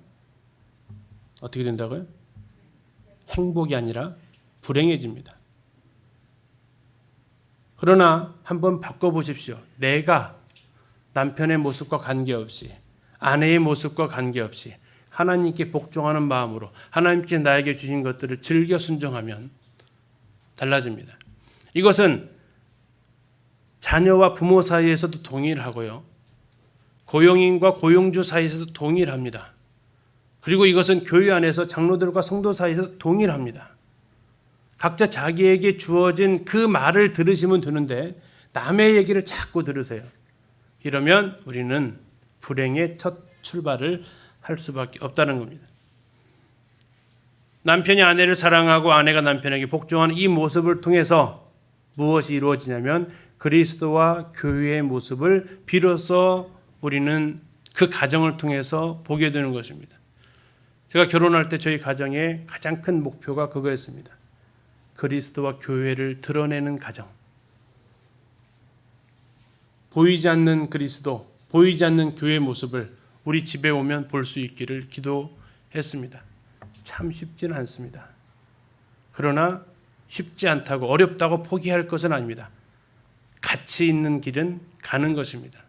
어떻게 된다고요? 행복이 아니라 불행해집니다. 그러나 한번 바꿔보십시오. 내가 남편의 모습과 관계없이, 아내의 모습과 관계없이 하나님께 복종하는 마음으로 하나님께 나에게 주신 것들을 즐겨 순종하면 달라집니다. 이것은 자녀와 부모 사이에서도 동일하고요. 고용인과 고용주 사이에서도 동일합니다. 그리고 이것은 교회 안에서 장로들과 성도 사이에서 동일합니다. 각자 자기에게 주어진 그 말을 들으시면 되는데 남의 얘기를 자꾸 들으세요. 이러면 우리는 불행의 첫 출발을 할 수밖에 없다는 겁니다. 남편이 아내를 사랑하고 아내가 남편에게 복종하는 이 모습을 통해서 무엇이 이루어지냐면 그리스도와 교회의 모습을 비로소 우리는 그 가정을 통해서 보게 되는 것입니다. 제가 결혼할 때 저희 가정의 가장 큰 목표가 그거였습니다. 그리스도와 교회를 드러내는 가정. 보이지 않는 그리스도, 보이지 않는 교회의 모습을 우리 집에 오면 볼 수 있기를 기도했습니다. 참 쉽지는 않습니다. 그러나 쉽지 않다고, 어렵다고 포기할 것은 아닙니다. 가치 있는 길은 가는 것입니다.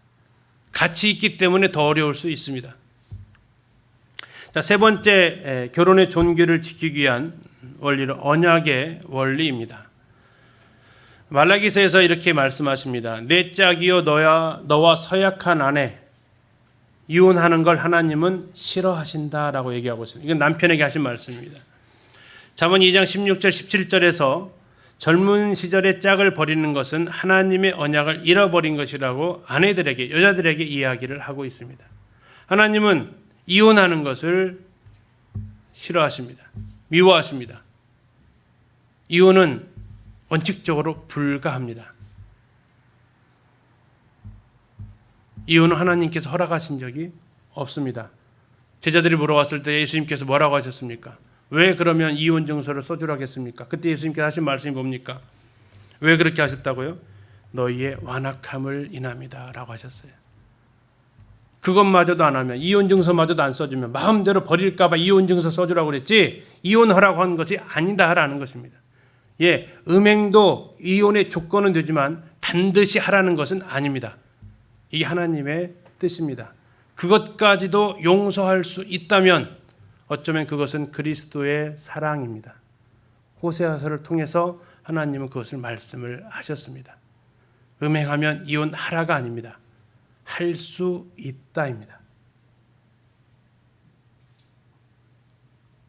가치 있기 때문에 더 어려울 수 있습니다. 자, 세 번째, 결혼의 존귀를 지키기 위한 원리는 언약의 원리입니다. 말라기서에서 이렇게 말씀하십니다. 내 짝이요 너와 서약한 아내 이혼하는 걸 하나님은 싫어하신다라고 얘기하고 있습니다. 이건 남편에게 하신 말씀입니다. 잠언 2장 16절 17절에서 젊은 시절의 짝을 버리는 것은 하나님의 언약을 잃어버린 것이라고 아내들에게, 여자들에게 이야기를 하고 있습니다. 하나님은 이혼하는 것을 싫어하십니다. 미워하십니다. 이혼은 원칙적으로 불가합니다. 이혼은 하나님께서 허락하신 적이 없습니다. 제자들이 물어봤을 때 예수님께서 뭐라고 하셨습니까? 왜 그러면 이혼 증서를 써주라고 했습니까? 그때 예수님께서 하신 말씀이 뭡니까? 왜 그렇게 하셨다고요? 너희의 완악함을 인함이다 라고 하셨어요. 그것마저도 안 하면, 이혼 증서마저도 안 써주면 마음대로 버릴까 봐 이혼 증서 써주라고 그랬지 이혼하라고 한 것이 아니다라는 것입니다. 예, 음행도 이혼의 조건은 되지만 반드시 하라는 것은 아닙니다. 이게 하나님의 뜻입니다. 그것까지도 용서할 수 있다면 어쩌면 그것은 그리스도의 사랑입니다. 호세아서를 통해서 하나님은 그것을 말씀을 하셨습니다. 음행하면 이혼하라가 아닙니다. 할 수 있다입니다.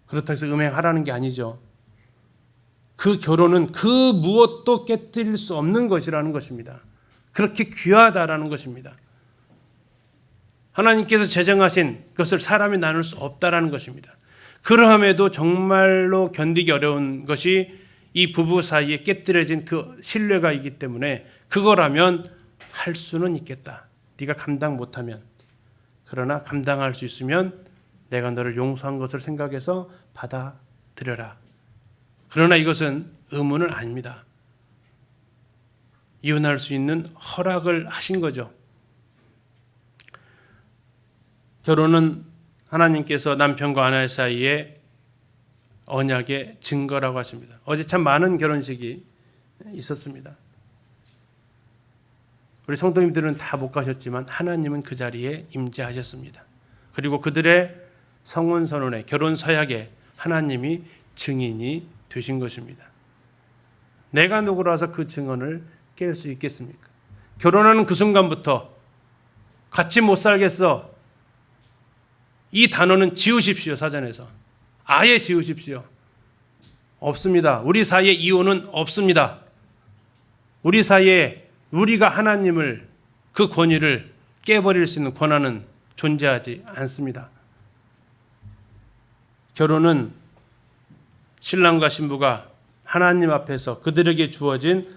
그렇다고 해서 음행하라는 게 아니죠. 그 결혼은 그 무엇도 깨뜨릴 수 없는 것이라는 것입니다. 그렇게 귀하다라는 것입니다. 하나님께서 제정하신 것을 사람이 나눌 수 없다라는 것입니다. 그러함에도 정말로 견디기 어려운 것이 이 부부 사이에 깨뜨려진 그 신뢰가 있기 때문에 그거라면 할 수는 있겠다. 네가 감당 못하면. 그러나 감당할 수 있으면 내가 너를 용서한 것을 생각해서 받아들여라. 그러나 이것은 의무는 아닙니다. 이혼할 수 있는 허락을 하신 거죠. 결혼은 하나님께서 남편과 아내 사이에 언약의 증거라고 하십니다. 어제 참 많은 결혼식이 있었습니다. 우리 성도님들은 다 못 가셨지만 하나님은 그 자리에 임재하셨습니다. 그리고 그들의 성혼 선언에, 결혼 서약에 하나님이 증인이 되신 것입니다. 내가 누구라서 그 증언을 깰 수 있겠습니까? 결혼하는 그 순간부터 같이 못 살겠어. 이 단어는 지우십시오. 사전에서. 아예 지우십시오. 없습니다. 우리 사이에 이혼은 없습니다. 우리 사이에 우리가 하나님을, 그 권위를 깨버릴 수 있는 권한은 존재하지 않습니다. 결혼은 신랑과 신부가 하나님 앞에서 그들에게 주어진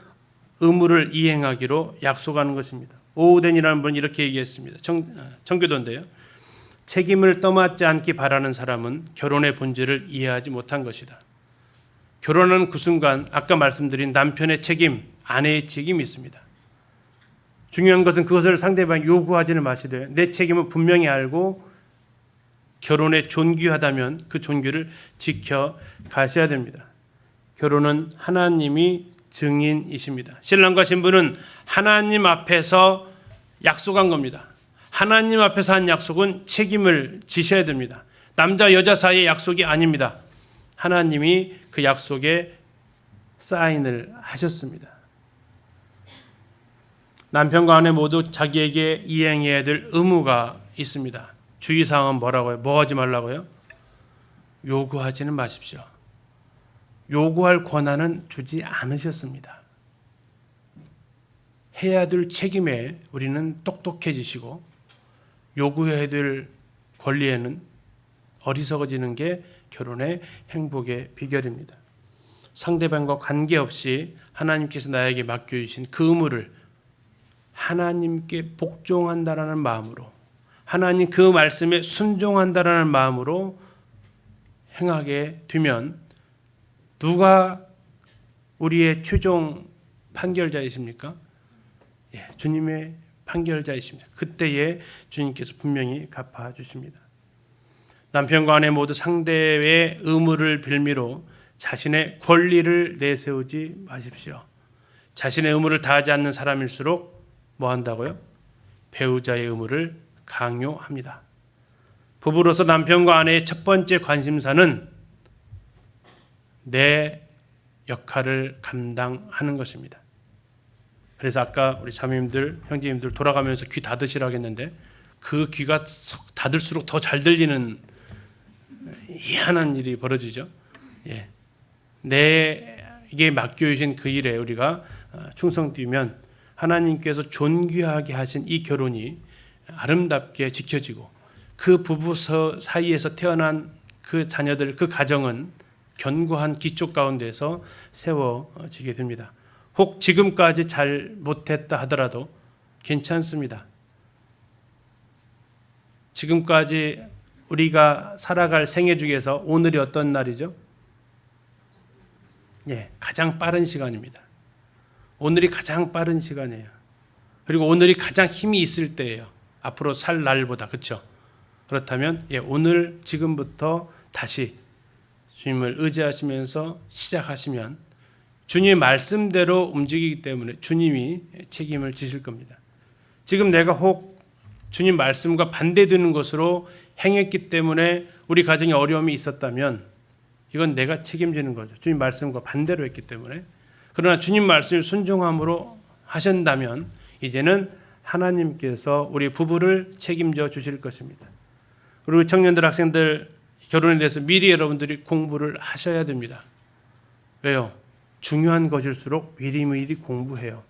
의무를 이행하기로 약속하는 것입니다. 오우덴이라는 분이 이렇게 얘기했습니다. 청교도인데요. 책임을 떠맡지 않기 바라는 사람은 결혼의 본질을 이해하지 못한 것이다. 결혼하는 그 순간 아까 말씀드린 남편의 책임, 아내의 책임이 있습니다. 중요한 것은 그것을 상대방이 요구하지는 마시되 내 책임을 분명히 알고 결혼에 존귀하다면 그 존귀를 지켜가셔야 됩니다. 결혼은 하나님이 증인이십니다. 신랑과 신부는 하나님 앞에서 약속한 겁니다. 하나님 앞에서 한 약속은 책임을 지셔야 됩니다. 남자 여자 사이의 약속이 아닙니다. 하나님이 그 약속에 사인을 하셨습니다. 남편과 아내 모두 자기에게 이행해야 될 의무가 있습니다. 주의사항은 뭐라고요? 뭐 하지 말라고요? 요구하지는 마십시오. 요구할 권한은 주지 않으셨습니다. 해야 될 책임에 우리는 똑똑해지시고 요구해야 될 권리에는 어리석어지는 게 결혼의 행복의 비결입니다. 상대방과 관계없이 하나님께서 나에게 맡겨주신 그 의무를 하나님께 복종한다라는 마음으로, 하나님 그 말씀에 순종한다라는 마음으로 행하게 되면 누가 우리의 최종 판결자이십니까? 예, 주님의 판결자이십니다. 그때에 주님께서 분명히 갚아주십니다. 남편과 아내 모두 상대의 의무를 빌미로 자신의 권리를 내세우지 마십시오. 자신의 의무를 다하지 않는 사람일수록 뭐 한다고요? 배우자의 의무를 강요합니다. 부부로서 남편과 아내의 첫 번째 관심사는 내 역할을 감당하는 것입니다. 그래서 아까 우리 자매님들, 형제님들 돌아가면서 귀 닫으시라고 했는데 그 귀가 닫을수록 더 잘 들리는 희한한 일이 벌어지죠. 예. 내게 맡겨주신 그 일에 우리가 충성되면 하나님께서 존귀하게 하신 이 결혼이 아름답게 지켜지고 그 부부 사이에서 태어난 그 자녀들, 그 가정은 견고한 기초 가운데서 세워지게 됩니다. 혹 지금까지 잘 못했다 하더라도 괜찮습니다. 지금까지 우리가 살아갈 생애 중에서 오늘이 어떤 날이죠? 예, 가장 빠른 시간입니다. 오늘이 가장 빠른 시간이에요. 그리고 오늘이 가장 힘이 있을 때예요. 앞으로 살 날보다. 그렇죠? 그렇다면 오늘 지금부터 다시 주님을 의지하시면서 시작하시면 주님의 말씀대로 움직이기 때문에 주님이 책임을 지실 겁니다. 지금 내가 혹 주님 말씀과 반대되는 것으로 행했기 때문에 우리 가정에 어려움이 있었다면 이건 내가 책임지는 거죠. 주님 말씀과 반대로 했기 때문에. 그러나 주님 말씀을 순종함으로 하신다면 이제는 하나님께서 우리 부부를 책임져 주실 것입니다. 그리고 청년들, 학생들 결혼에 대해서 미리 여러분들이 공부를 하셔야 됩니다. 왜요? 중요한 것일수록 미리미리 공부해요.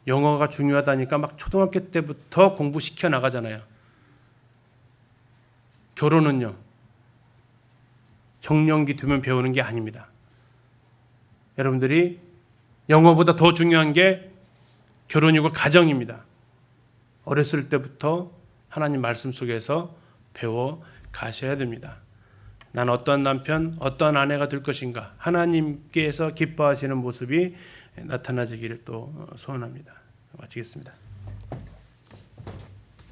영어가 중요하다니까 막 초등학교 때부터 공부시켜 나가잖아요. 결혼은요, 정년기 되면 배우는 게 아닙니다. 여러분들이 영어보다 더 중요한 게 결혼이고 가정입니다. 어렸을 때부터 하나님 말씀 속에서 배워 가셔야 됩니다. 난 어떤 남편, 어떤 아내가 될 것인가, 하나님께서 기뻐하시는 모습이 나타나지기를 또 소원합니다. 마치겠습니다.